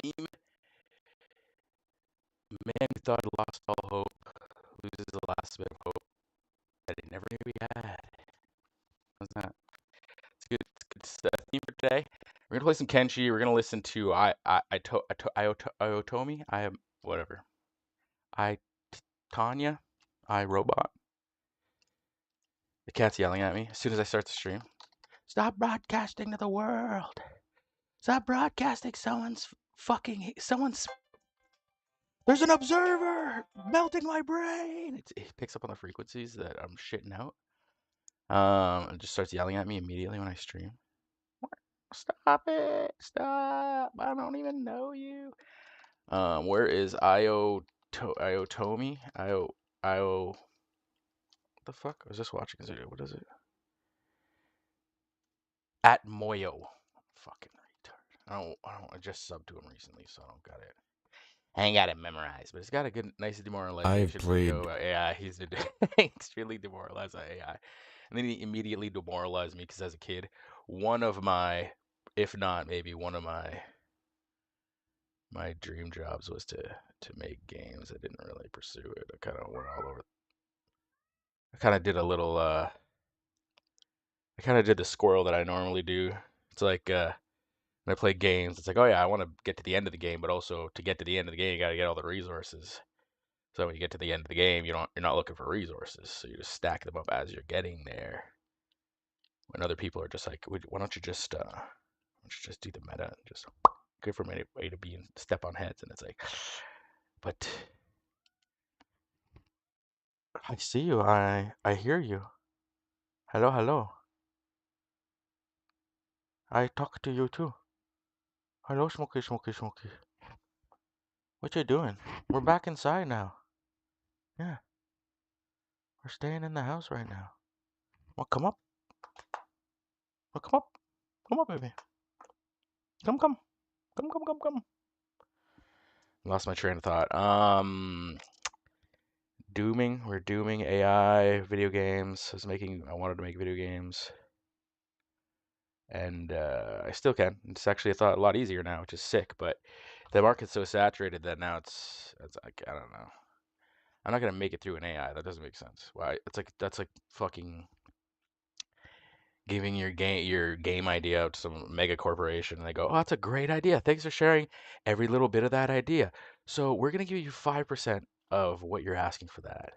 theme. Man who thought he lost all hope loses the last bit of hope that he never knew he had. What's that? It's a good theme for today. We're gonna play some Kenshi. We're gonna listen to Iotomi. I am whatever. I Tanya. I Robot. The cat's yelling at me as soon as I start the stream. Stop broadcasting to the world. Stop broadcasting someone's. There's an observer melting my brain. It picks up on the frequencies that I'm shitting out. And just starts yelling at me immediately when I stream. Stop it! Stop! I don't even know you. Where is Iotomi? What the fuck? I was just watching his video. What is it? At Moyo. Fucking retard. I just subbed to him recently, so I don't got it. I ain't got it memorized, but it's got a good, nice demoralization video about AI. He's extremely demoralized by AI. And then he immediately demoralized me because as a kid, one of my, if not maybe one of my dream jobs was to make games. I didn't really pursue it. I kind of went all over. I kind of did a little, I kind of did the squirrel that I normally do. It's like, when I play games, it's like, oh yeah, I want to get to the end of the game, but also to get to the end of the game, you got to get all the resources. So when you get to the end of the game, you're not looking for resources, so you just stack them up as you're getting there. When other people are just like, why don't you just do the meta and just go from A to B and step on heads? And it's like, but I see you, I hear you. Hello, hello. I talk to you too. Hello, Smokey, Smokey, Smokey. What you doing? We're back inside now. Yeah, we're staying in the house right now. Well, come up. Well, come up. Come up, baby. Come, come. Come, come, come, come. Lost my train of thought. We're dooming AI video games. I wanted to make video games, and I still can. It's actually a lot easier now, which is sick. But the market's so saturated that now it's like I don't know. I'm not gonna make it through an AI. That doesn't make sense. Why? That's like fucking giving your game idea out to some mega corporation, and they go, "Oh, that's a great idea. Thanks for sharing every little bit of that idea. So we're gonna give you 5% of what you're asking for that."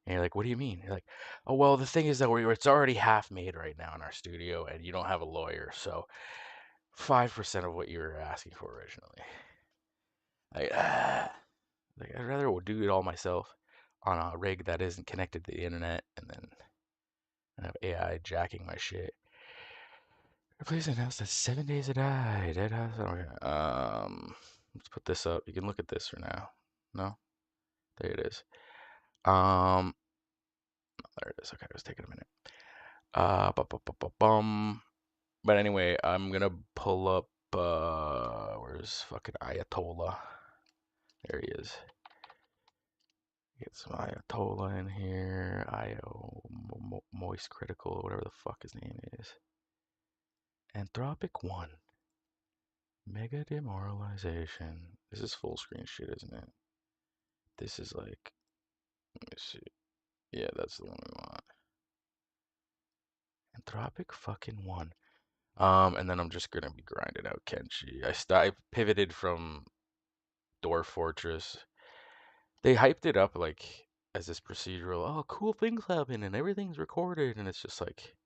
And you're like, "What do you mean?" You're like, "Oh, well, the thing is that it's already half made right now in our studio, and you don't have a lawyer, so 5% of what you were asking for originally." Like, like I'd rather do it all myself on a rig that isn't connected to the internet, and then have AI jacking my shit. Please announce that 7 Days to Die. Dead House. Okay. Let's put this up. You can look at this for now. No, there it is. There it is. Okay, it was taking a minute. Bum. But anyway, I'm gonna pull up. Where's fucking Ayatollah? There he is. Get some Ayatollah in here. Moist Critical, whatever the fuck his name is. Anthropic 1. Mega demoralization. This is full screen shit, isn't it? This is like, let me see. Yeah, that's the one we want. Anthropic fucking 1. And then I'm just gonna be grinding out Kenshi. I pivoted from Dwarf Fortress. They hyped it up like as this procedural. Oh, cool things happen and everything's recorded, and it's just like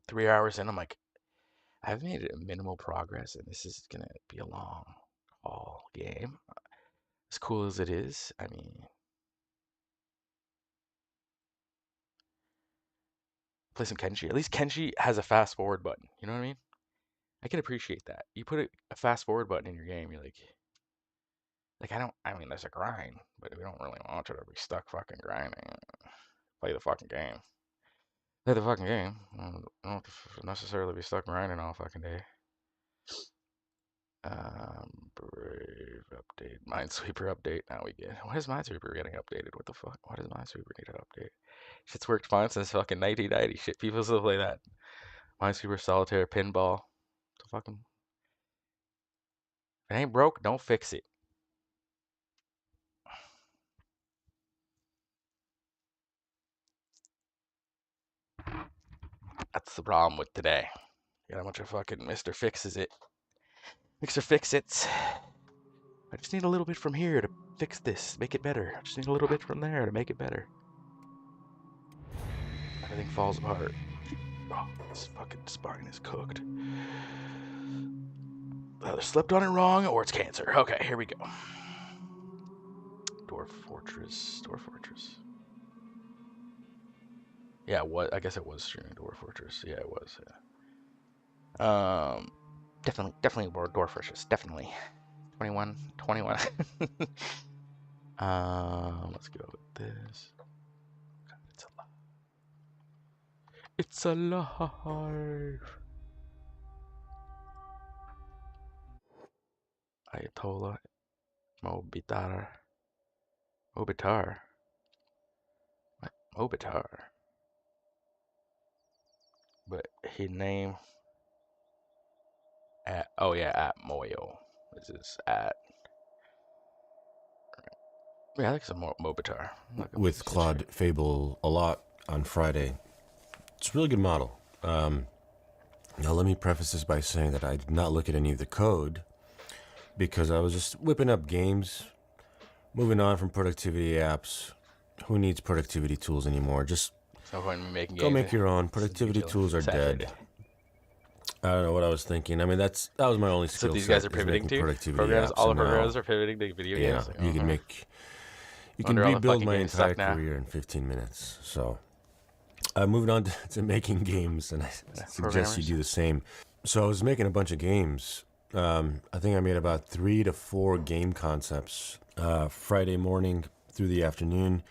3 hours in. I'm like, I've made minimal progress, and this is gonna be a long haul game. As cool as it is, I mean, play some Kenshi. At least Kenshi has a fast forward button. You know what I mean? I can appreciate that. You put a fast forward button in your game, you're like I mean, there's a grind, but we don't really want you to be stuck fucking grinding. Play the fucking game. Play the fucking game. I don't necessarily be stuck grinding all fucking day. Brave update. Minesweeper update. Now we get. Why is Minesweeper getting updated? What the fuck? Why does Minesweeper need an update? Shit's worked fine since fucking 1990. Shit, people still play that. Minesweeper, Solitaire, Pinball. So fucking. If it ain't broke, don't fix it. That's the problem with today. Got a bunch of fucking Mr. Fixes It. Mr. Fix It's. I just need a little bit from here to fix this, make it better. I just need a little bit from there to make it better. Everything falls apart. Oh, this fucking spine is cooked. Either slept on it wrong or it's cancer. Okay, here we go. Dwarf Fortress. Yeah, what? I guess it was streaming Dwarf Fortress. Yeah, it was. Yeah. Definitely Dwarf Fortress. Definitely. 21. Let's go with this. It's alive. Ayatollah Mobitar. Mobitar. But his name at at Moyo. This is at. Yeah, I think it's a Mobitar. With Claude Fable a lot on Friday. It's a really good model. Now let me preface this by saying that I did not look at any of the code because I was just whipping up games, moving on from productivity apps. Who needs productivity tools anymore? Just go make your own. Productivity tools are dead. I don't know what I was thinking. I mean, that was my only skill set. So these guys are pivoting to programs. All the programs are pivoting to video games. Yeah, you can rebuild my entire career in 15 minutes. So I moved on to making games, and I suggest you do the same. So I was making a bunch of games. I think I made about 3 to 4 game concepts Friday morning through the afternoon.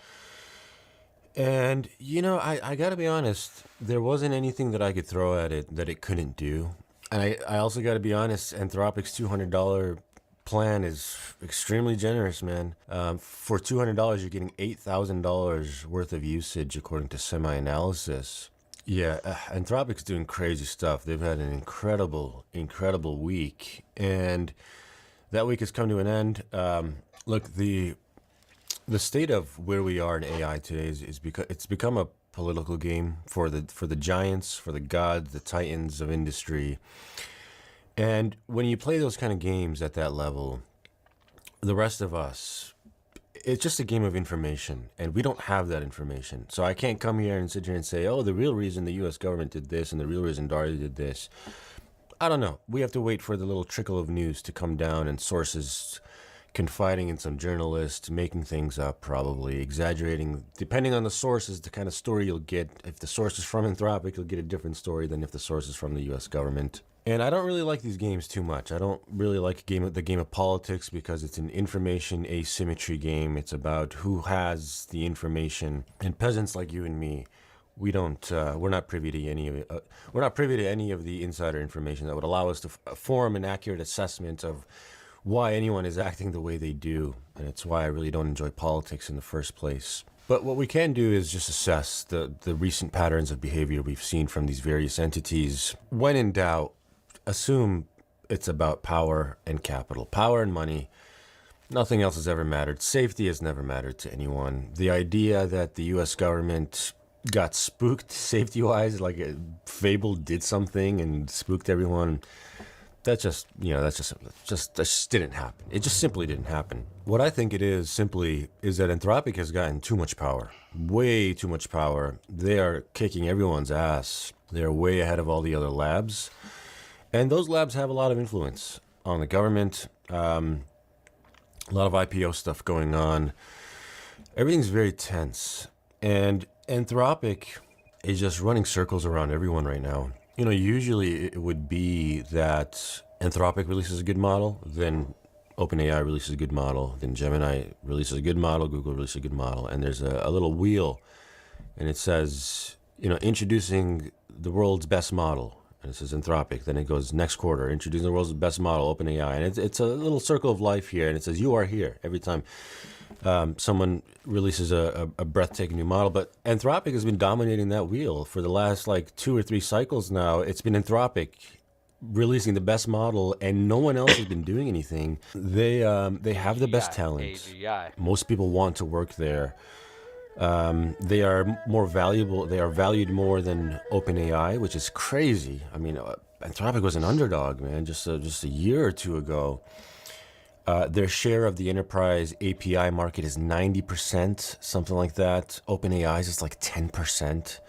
And, I got to be honest, there wasn't anything that I could throw at it that it couldn't do. And I also got to be honest, Anthropic's $200 plan is extremely generous, man. For $200, you're getting $8,000 worth of usage according to Semi-Analysis. Yeah, Anthropic's doing crazy stuff. They've had an incredible week. And that week has come to an end. Look, the state of where we are in AI today is because it's become a political game for the giants, for the gods, the titans of industry. And when you play those kind of games at that level, the rest of us, it's just a game of information, and we don't have that information. So I can't come here and sit here and say, oh, the real reason the U.S. government did this and the real reason Daria did this. I don't know. We have to wait for the little trickle of news to come down and sources confiding in some journalists, making things up, probably exaggerating, depending on the sources, the kind of story you'll get. If the source is from Anthropic, you'll get a different story than if the source is from the U.S. government. And I don't really like these games too much. I don't really like the game of politics because it's an information asymmetry game. It's about who has the information. And peasants like you and me, we're not privy to any of it. We're not privy to any of the insider information that would allow us to form an accurate assessment of why anyone is acting the way they do. And it's why I really don't enjoy politics in the first place. But what we can do is just assess the recent patterns of behavior we've seen from these various entities. When in doubt, assume it's about power and capital. Power and money. Nothing else has ever mattered. Safety has never mattered to anyone. The idea that the U.S. government got spooked safety-wise, like Fable did something and spooked everyone, that just didn't happen. It just simply didn't happen. What I think it is simply is that Anthropic has gotten too much power, way too much power. They are kicking everyone's ass. They're way ahead of all the other labs. And those labs have a lot of influence on the government, a lot of IPO stuff going on. Everything's very tense. And Anthropic is just running circles around everyone right now. Usually it would be that Anthropic releases a good model, then OpenAI releases a good model, then Gemini releases a good model, Google releases a good model, and there's a little wheel, and it says, introducing the world's best model, and it says Anthropic. Then it goes next quarter, introducing the world's best model, OpenAI, and it's a little circle of life here, and it says you are here every time. someone releases a breathtaking new model. But Anthropic has been dominating that wheel for the last like 2 or 3 cycles now. It's been Anthropic releasing the best model, and no one else has been doing anything. They have the best talent. AGI. Most people want to work there. They are more valuable. They are valued more than OpenAI, which is crazy. I mean, Anthropic was an underdog, man, just a year or two ago. Their share of the enterprise API market is 90%, something like that. OpenAI's is like 10%.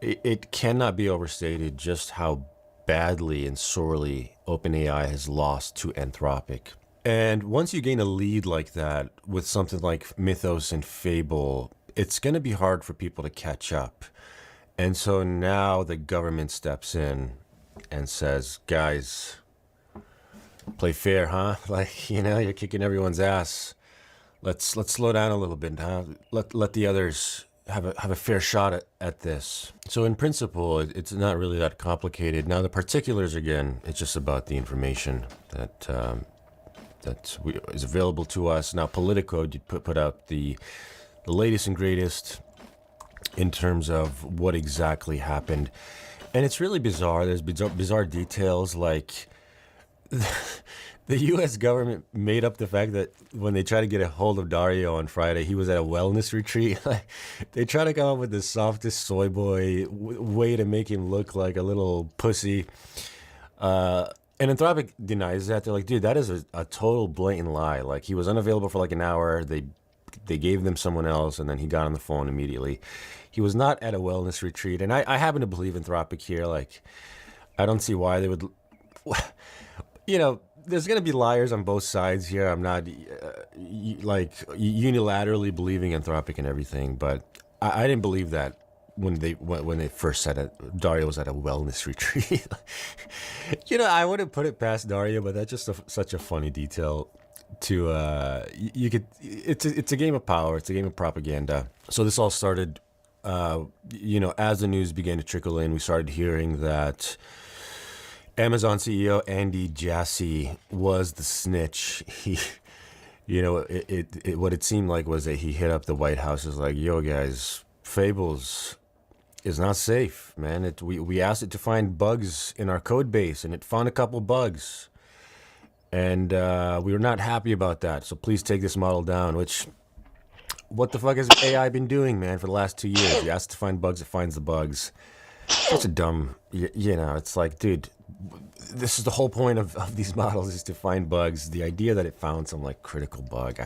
It cannot be overstated just how badly and sorely OpenAI has lost to Anthropic. And once you gain a lead like that with something like Mythos and Fable, it's going to be hard for people to catch up. And so now the government steps in and says, guys, play fair, huh? Like, you're kicking everyone's ass. Let's slow down a little bit, huh? Let the others have a fair shot at this. So in principle, it's not really that complicated. Now the particulars, again, it's just about the information that is available to us. Now Politico put out the latest and greatest in terms of what exactly happened, and it's really bizarre. There's bizarre details like the U.S. government made up the fact that when they tried to get a hold of Dario on Friday, he was at a wellness retreat. They try to come up with the softest soy boy way to make him look like a little pussy. And Anthropic denies that. They're like, dude, that is a total blatant lie. Like, he was unavailable for like an hour. They gave them someone else, and then he got on the phone immediately. He was not at a wellness retreat. And I happen to believe Anthropic here. Like, I don't see why they would... there's going to be liars on both sides here. I'm not unilaterally believing Anthropic and everything, but I didn't believe that when they first said it. Dario was at a wellness retreat. I wouldn't put it past Dario, but that's just such a funny detail. It's a game of power. It's a game of propaganda. So this all started, as the news began to trickle in, we started hearing that Amazon CEO Andy Jassy was the snitch. He, what it seemed like was that he hit up the White House. Is like, yo guys, Fables is not safe, man. We asked it to find bugs in our code base, and it found a couple bugs, and we were not happy about that. So please take this model down. Which, what the fuck has AI been doing, man, for the last 2 years? You ask it to find bugs, it finds the bugs. Such a dumb, it's like, dude, this is the whole point of these models, is to find bugs. The idea that it found some like critical bug.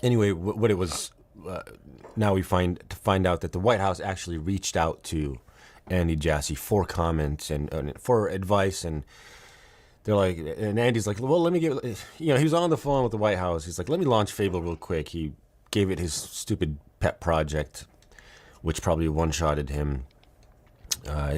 Anyway, what it was, now we find out that the White House actually reached out to Andy Jassy for comments and for advice, and they're like, and Andy's like, well, let me give, he was on the phone with the White House. He's like, let me launch Fable real quick. He gave it his stupid pet project, which probably one-shotted him.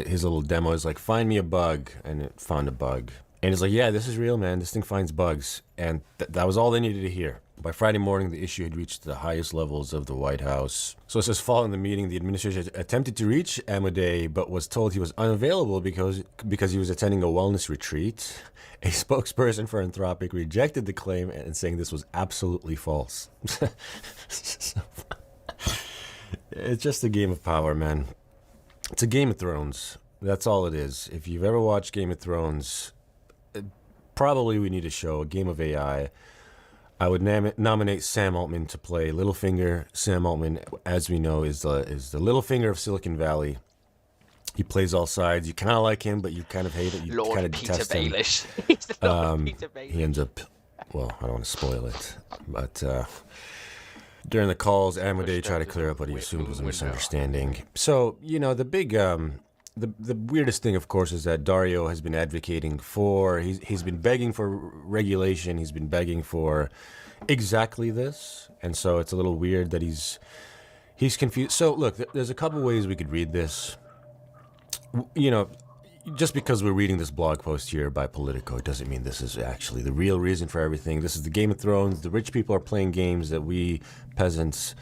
His little demo is like, find me a bug, and it found a bug. And it's like, yeah, this is real, man. This thing finds bugs. And that was all they needed to hear. By Friday morning, the issue had reached the highest levels of the White House. So it says, following the meeting, the administration attempted to reach Amodei, but was told he was unavailable because he was attending a wellness retreat. A spokesperson for Anthropic rejected the claim and saying this was absolutely false. It's just a game of power, man. It's a Game of Thrones. That's all it is. If you've ever watched Game of Thrones, probably we need a show, a game of AI. I would nominate Sam Altman to play Littlefinger. Sam Altman, as we know, is the Littlefinger of Silicon Valley. He plays all sides. You kind of like him, but you kind of hate it. You kind of detest him. He's the Lord Peter Baelish. He ends up, well, I don't want to spoil it, but during the calls, Amodei tried to clear up what he assumed was a misunderstanding. So, the big, the weirdest thing, of course, is that Dario has been advocating for, he's been begging for regulation. He's been begging for exactly this. And so it's a little weird that he's confused. So, look, there's a couple ways we could read this. Just because we're reading this blog post here by Politico, it doesn't mean this is actually the real reason for everything. This is the Game of Thrones. The rich people are playing games that we peasants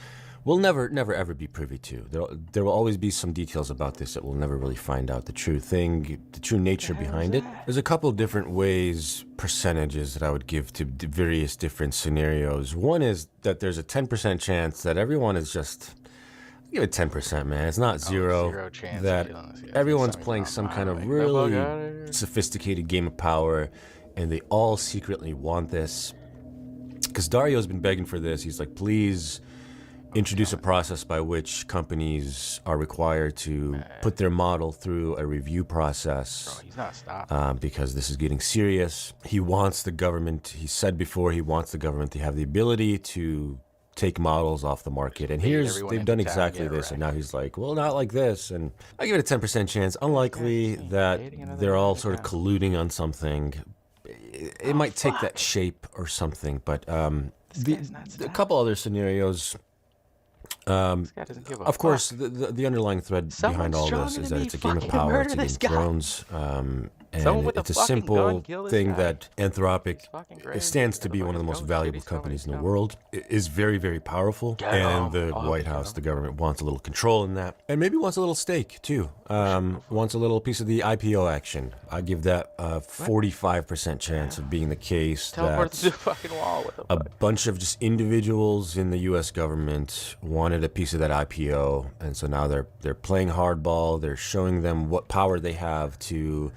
we'll never ever be privy to. There will always be some details about this that we'll never really find out the true thing, the true nature behind it. There's a couple different ways, percentages that I would give to various different scenarios. One is that there's a 10% chance that everyone is just, give it 10%, man. It's not zero chance that everyone's playing some kind of really sophisticated game of power, and they all secretly want this. Because Dario's been begging for this. He's like, please introduce a process by which companies are required to put their model through a review process. Bro, he's not stopping. Because this is getting serious. He wants the government, he said before, he wants the government to have the ability to take models off the market. And they've done exactly this. And now he's like, well, not like this. And I give it a 10% chance. Unlikely that they're all sort of colluding on something. It might take that shape or something, but a couple other scenarios. Of course, the underlying thread behind all this is that it's a game of power, it's a Game of Thrones, and it's a simple thing that Anthropic stands to be one of the most valuable companies in the world. It is very, very powerful, and the White House, the government, wants a little control in that, and maybe wants a little stake too. Wants a little piece of the IPO action. I give that a 45% chance of being the case. Teleport to the fucking wall. A bunch of just individuals in the U.S. government wanted a piece of that IPO, and so now they're playing hardball. They're showing them what power they have to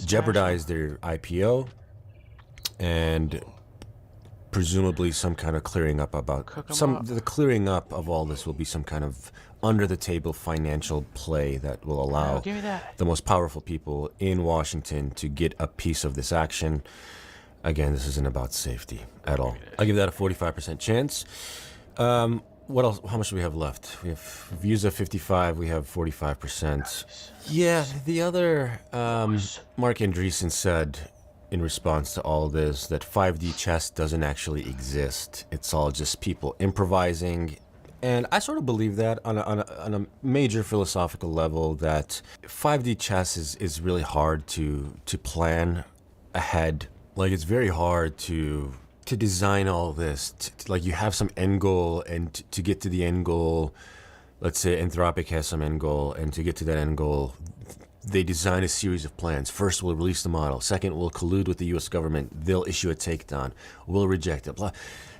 jeopardize their IPO, and presumably some kind of clearing up the clearing up of all this will be some kind of under the table financial play that will allow the most powerful people in Washington to get a piece of this action. Again, this isn't about safety at all. I give that a 45% chance. What else? How much do we have left? We've used a 55. We have 45%. Yeah, the other Mark Andreessen said in response to all this that 5D chess doesn't actually exist. It's all just people improvising. And I sort of believe that on a major philosophical level, that 5D chess is really hard to plan ahead. Like, it's very hard to design all this. Like, you have some end goal, and to get to the end goal, let's say Anthropic has some end goal, and to get to that end goal, they design a series of plans. First, we'll release the model. Second, we'll collude with the U.S. government. They'll issue a takedown. We'll reject it. Blah.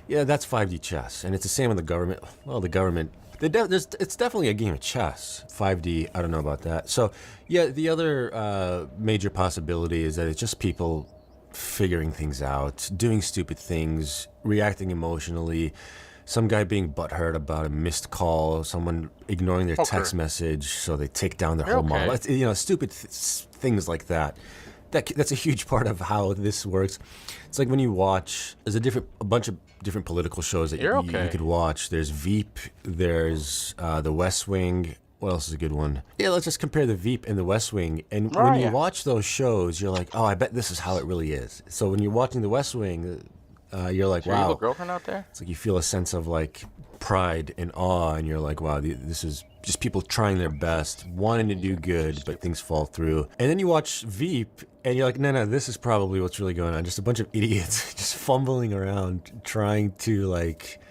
Yeah, that's 5D chess. And it's the same with the government. Well, the government, it's definitely a game of chess. 5D, I don't know about that. So, yeah, the other major possibility is that it's just people figuring things out, doing stupid things, reacting emotionally, some guy being butthurt about a missed call, someone ignoring their text message, so they take down their whole model. It's, stupid things like that. That's a huge part of how this works. It's like when you watch, there's a bunch of different political shows that you could watch. There's Veep, there's The West Wing. What else is a good one? Yeah, let's just compare the Veep and the West Wing. And when you watch those shows, you're like, oh, I bet this is how it really is. So when you're watching the West Wing, you're like, wow. Is your evil girlfriend out there? It's like you feel a sense of like pride and awe, and you're like, wow, this is just people trying their best, wanting to do good, but things fall through. And then you watch Veep, and you're like, no, this is probably what's really going on. Just a bunch of idiots just fumbling around, trying to like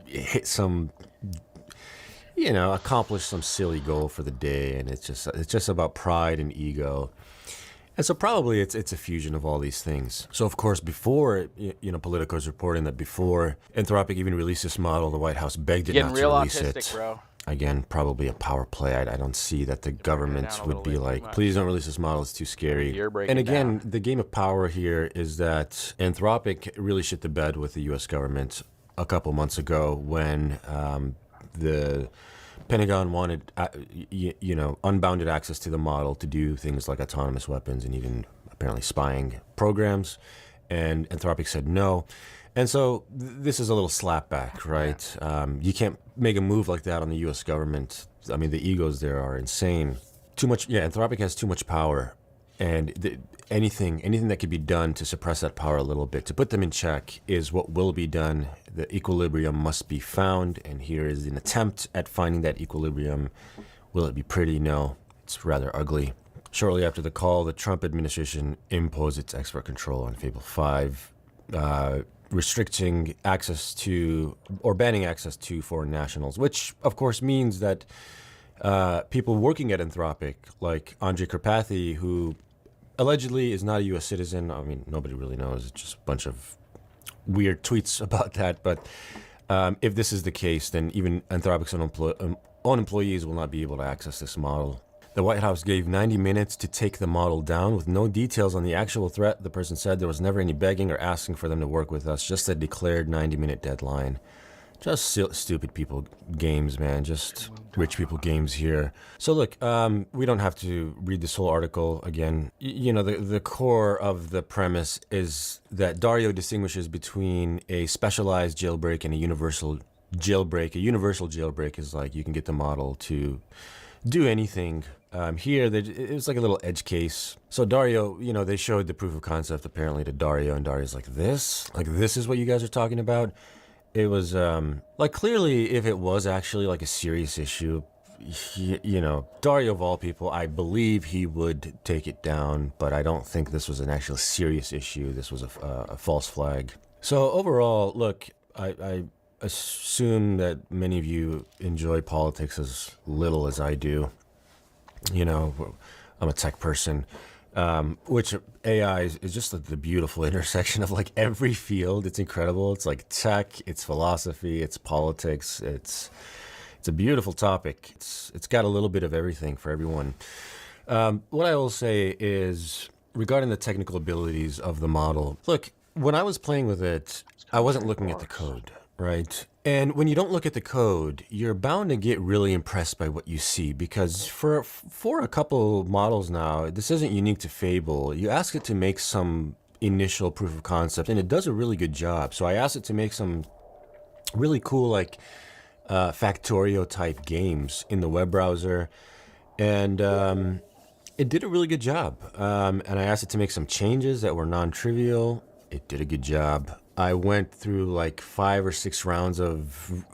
hit some, accomplish some silly goal for the day, and it's just about pride and ego. And so probably it's a fusion of all these things. So of course, before, Politico is reporting that before Anthropic even released this model, the White House begged it not to release it. Bro. Again, probably a power play. I don't see that the government would be like, please don't release this model, it's too scary. And again, the game of power here is that Anthropic really shit the bed with the U.S. government a couple months ago when the Pentagon wanted, unbounded access to the model to do things like autonomous weapons and even apparently spying programs, and Anthropic said no. And so this is a little slapback, right? You can't make a move like that on the U.S. government. I mean, the egos there are insane. Anthropic has too much power, and anything that could be done to suppress that power a little bit, to put them in check, is what will be done. The equilibrium must be found, and here is an attempt at finding that equilibrium. Will it be pretty? No, it's rather ugly. Shortly after the call, the Trump administration imposed its export control on Fable 5. restricting access to or banning access to foreign nationals, which of course means that people working at Anthropic, like Andrej Karpathy, who allegedly is not a U.S. citizen. I mean, nobody really knows. It's just a bunch of weird tweets about that. But if this is the case, then even Anthropic's own employees will not be able to access this model. The White House gave 90 minutes to take the model down with no details on the actual threat. The person said there was never any begging or asking for them to work with us, just a declared 90-minute deadline. Just stupid people games, man. Just rich people games here. So look, we don't have to read this whole article again. The core of the premise is that Dario distinguishes between a specialized jailbreak and a universal jailbreak. A universal jailbreak is like you can get the model to do anything. Here, it was like a little edge case. So Dario, they showed the proof of concept apparently to Dario, and Dario's like, this is what you guys are talking about? It was, clearly if it was actually like a serious issue, Dario of all people, I believe he would take it down, but I don't think this was an actual serious issue. This was a false flag. So overall, look, I assume that many of you enjoy politics as little as I do. I'm a tech person, which AI is just the beautiful intersection of like every field. It's incredible. It's like tech, it's philosophy, it's politics. It's a beautiful topic. It's got a little bit of everything for everyone. What I will say is regarding the technical abilities of the model. Look, when I was playing with it, I wasn't looking at the code, right? And when you don't look at the code, you're bound to get really impressed by what you see, because for a couple models now, this isn't unique to Fable. You ask it to make some initial proof of concept, and it does a really good job. So I asked it to make some really cool, like, Factorio type games in the web browser, and it did a really good job. And I asked it to make some changes that were non-trivial. It did a good job. I went through like 5 or 6 rounds of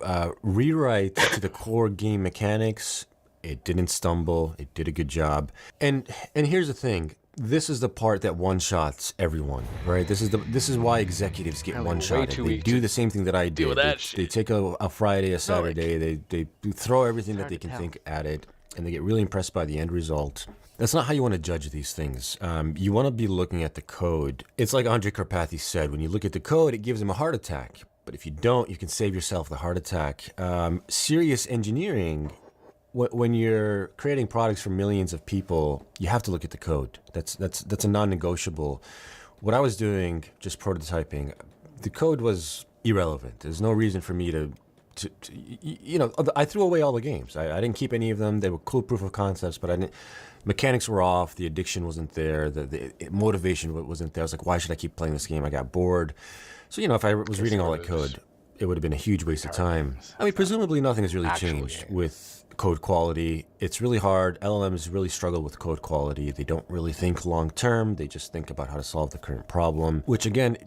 rewrites to the core game mechanics. It didn't stumble. It did a good job. And here's the thing. This is the part that one-shots everyone, right? This is why executives get one-shotted. They do the same thing that I did. They take a Friday, a Saturday. They throw everything that they can think at it, and they get really impressed by the end result. That's not how you want to judge these things. You want to be looking at the code. It's like Andrej Karpathy said, when you look at the code, it gives him a heart attack. But if you don't, you can save yourself the heart attack. Serious engineering, when you're creating products for millions of people, you have to look at the code. That's a non-negotiable. What I was doing, just prototyping, the code was irrelevant. There's no reason for me to I threw away all the games. I didn't keep any of them. They were cool proof of concepts, but I didn't. Mechanics were off. The addiction wasn't there. The motivation wasn't there. I was like, why should I keep playing this game? I got bored. So, if I was reading all that code, it would have been a huge waste of time. I mean, presumably nothing has really changed with code quality. It's really hard. LLMs really struggle with code quality. They don't really think long term. They just think about how to solve the current problem, which again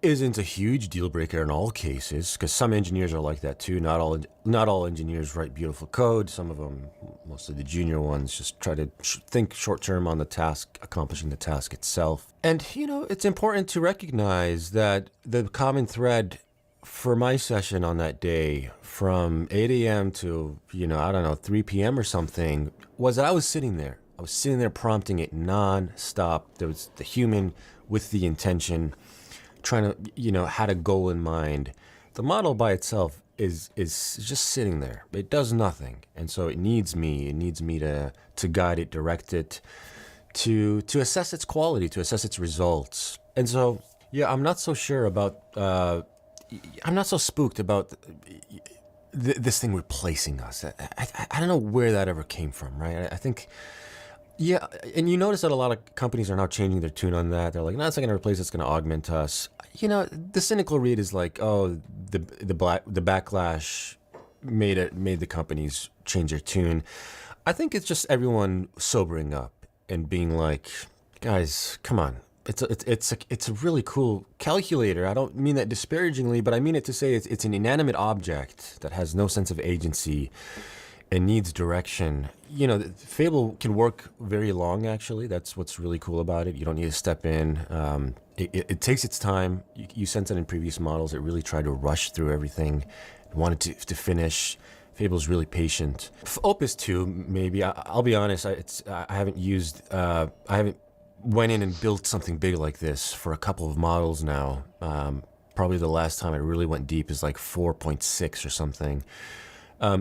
isn't a huge deal breaker in all cases, because some engineers are like that too. Not all engineers write beautiful code. Some of them, most of the junior ones, just try to think short term on the task, accomplishing the task itself. And it's important to recognize that the common thread for my session on that day, from 8 a.m. to 3 p.m. or something, was that I was sitting there. I was sitting there prompting it non-stop. There was the human with the intention, trying to, had a goal in mind. The model by itself is just sitting there. It does nothing. And so it needs me. It needs me to guide it, direct it, to assess its quality, to assess its results. And so, yeah, I'm not so sure about, I'm not so spooked about this thing replacing us. I don't know where that ever came from, right? I think... Yeah, and you notice that a lot of companies are now changing their tune on that. They're like, no, it's not going to replace us, it's going to augment us. The cynical read is like, oh, the backlash made the companies change their tune. I think it's just everyone sobering up and being like, guys, come on. It's a really cool calculator. I don't mean that disparagingly, but I mean it to say it's an inanimate object that has no sense of agency. and needs direction. You know, Fable can work very long, actually. That's what's really cool about it. You don't need to step in. It takes its time. You sense that in previous models. It really tried to rush through everything, wanted to finish. Fable's really patient. Opus 2, maybe. I'll be honest, I haven't used, I haven't went in and built something big like this for a couple of models now. Probably the last time I really went deep is like 4.6 or something.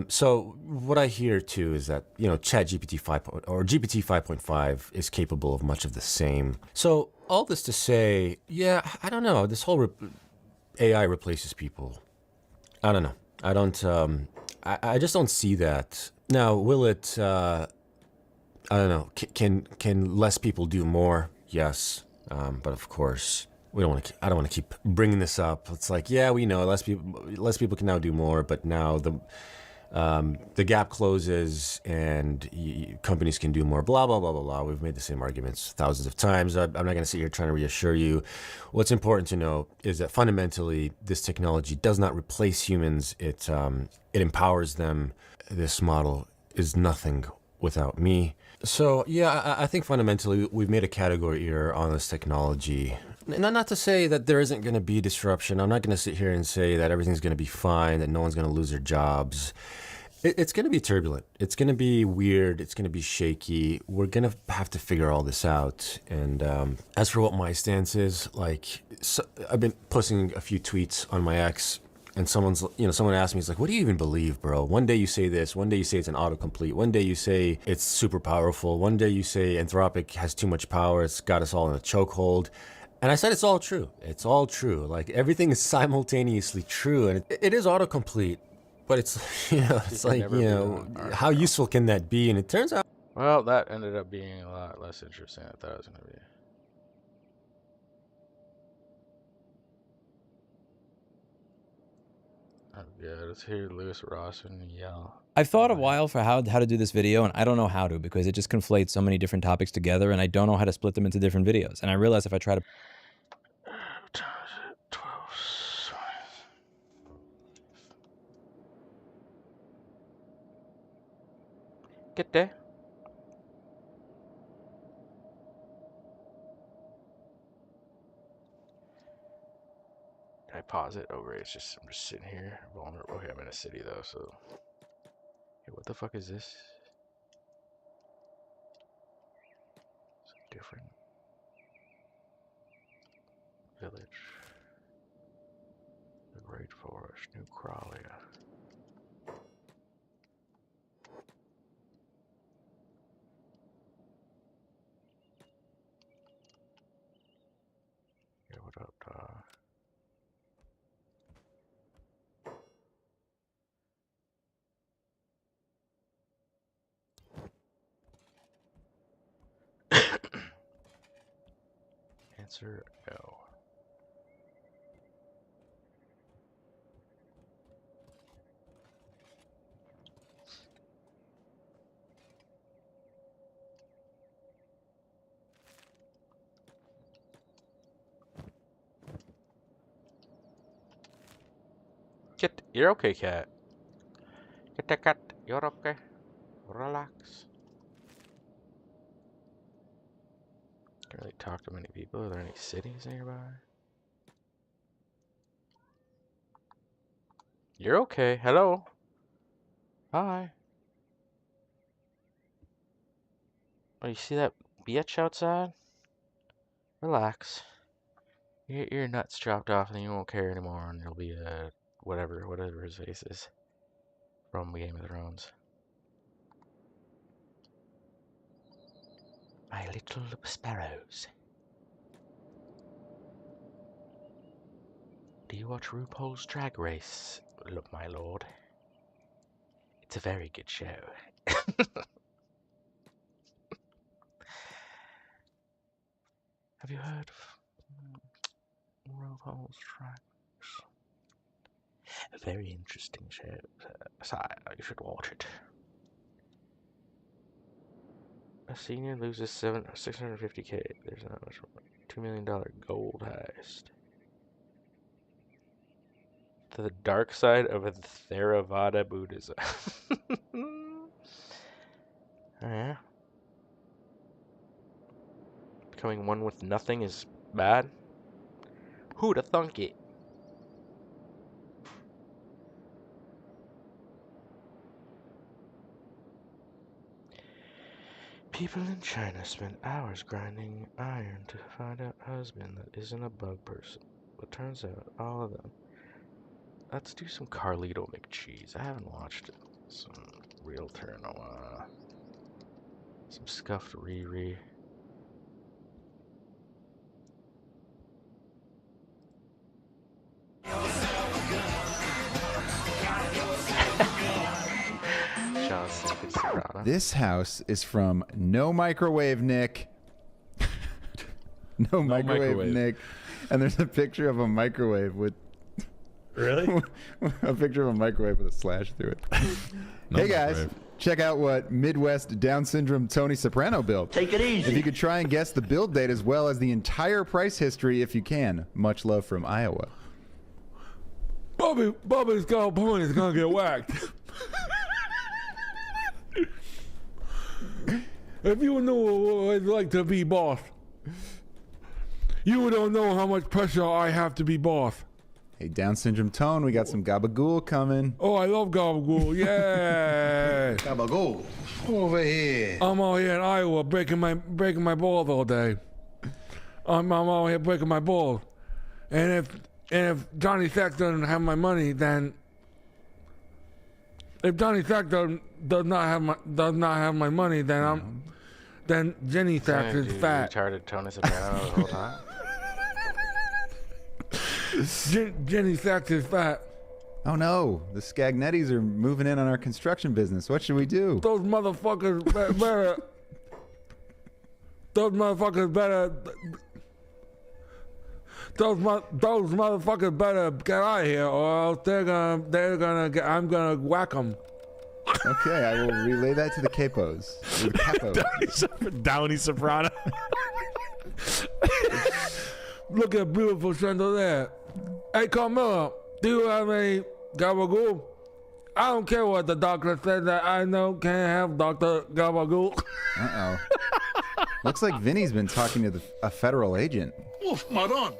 So what I hear too is that, you know, ChatGPT 5 or GPT 5.5 is capable of much of the same. So all this to say, yeah, I don't know. This whole AI replaces people. I don't know. I don't. I just don't see that. Now, will it? I don't know. Can less people do more? Yes, but of course we don't want to. I don't want to keep bringing this up. It's like, yeah, we know less people can now do more, but now the gap closes and companies can do more. Blah blah blah blah blah. We've made the same arguments thousands of times. I'm not going to sit here trying to reassure you. What's important to know is that fundamentally, this technology does not replace humans. It empowers them. This model is nothing without me. So yeah, I think fundamentally we've made a category error on this technology. Not to say that there isn't going to be disruption. I'm not going to sit here and say that everything's going to be fine, that no one's going to lose their jobs. It's going to be turbulent. It's going to be weird. It's going to be shaky. We're going to have to figure all this out. And as for what my stance is, like, I've been posting a few tweets on my X, and someone asked me, it's like, what do you even believe, bro? One day you say this, one day you say it's an autocomplete, one day you say it's super powerful, one day you say Anthropic has too much power, it's got us all in a chokehold. And I said it's all true. It's all true. Like, everything is simultaneously true, and it is autocomplete. But it's, it's like, how useful can that be? And it turns out. Well, that ended up being a lot less interesting than I thought it was going to be. Oh, yeah, let's hear Lewis Rossman yell. I've thought a while for how to do this video, and I don't know how to, because it just conflates so many different topics together, and I don't know how to split them into different videos. And I realize if I try to... Get there. I pause it? Oh, great. I'm just sitting here. Vulnerable. Okay, I'm in a city, though, so... Hey, what the fuck is this? It's different. Village. The Great Forest. New Crawlia. Yeah, what up, dog? Answer no. Kit, you're okay, cat. Get that cat, you're okay. Relax. Can't really talk to many people. Are there any cities nearby? You're okay. Hello. Hi. Oh, you see that bitch outside? Relax. Your nuts chopped off and you won't care anymore, and you'll be whatever his face is from Game of Thrones. My little sparrows. Do you watch RuPaul's Drag Race, my lord? It's a very good show. Have you heard of RuPaul's Drag Race? A very interesting show. So you should watch it. A senior loses 650K. There's not much more. $2 million gold heist. To the dark side of a Theravada Buddhism. Oh, yeah? Becoming one with nothing is bad? Who'da thunk it? People in China spend hours grinding iron to find a husband that isn't a bug person. But turns out all of them. Let's do some Carlito McCheese. I haven't watched some Realtor in a while. Some scuffed Riri. This house is from No Microwave Nick. No microwave Nick. And there's a picture of a microwave with... Really? A picture of a microwave with a slash through it. Hey guys, check out what Midwest Down Syndrome Tony Soprano built. Take it easy. If you could try and guess the build date as well as the entire price history if you can. Much love from Iowa. Bobby's got a point. He's gonna get whacked. If you knew what it's like to be boss, you don't know how much pressure I have to be boss. Hey, Down Syndrome Tone, we got some gabagool coming. Oh, I love gabagool. Yeah. Gabagool. Over here. I'm out here in Iowa breaking my balls all day. I'm out here breaking my balls. And if Johnny Sack doesn't have my money, then if Johnny Sack does not have my money, then Jenny Sack is fat. Retarded Tony Soprano the whole time. Jenny Sack is fat. Oh no, the Scagnettis are moving in on our construction business. What should we do? Those motherfuckers better. Those motherfuckers better. Those motherfuckers better get out of here, or else I'm gonna whack them. Okay, I will relay that to the capos. The capos. Downey Soprano. Look at beautiful chandelier. Hey, Carmilla, do you have any gabagool? I don't care what the doctor said that I know can't have Dr. Gabagool. Uh-oh. Looks like Vinny's been talking to a federal agent. Oof, Maron.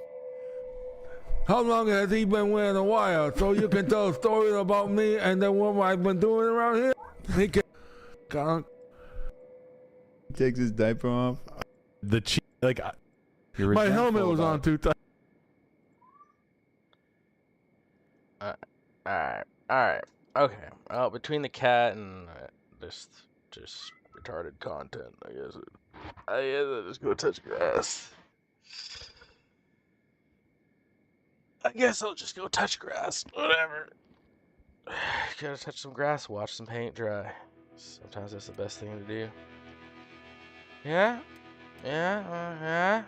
How long has he been wearing a wire so you can tell stories about me and then what I've been doing around here? He can. Takes his diaper off. My helmet was on too tight. Alright. Okay. Well, between the cat and this just retarded content, I guess I'll just go touch grass. I guess I'll just go touch grass. Whatever. Gotta touch some grass, watch some paint dry. Sometimes that's the best thing to do. Yeah? Yeah? Yeah?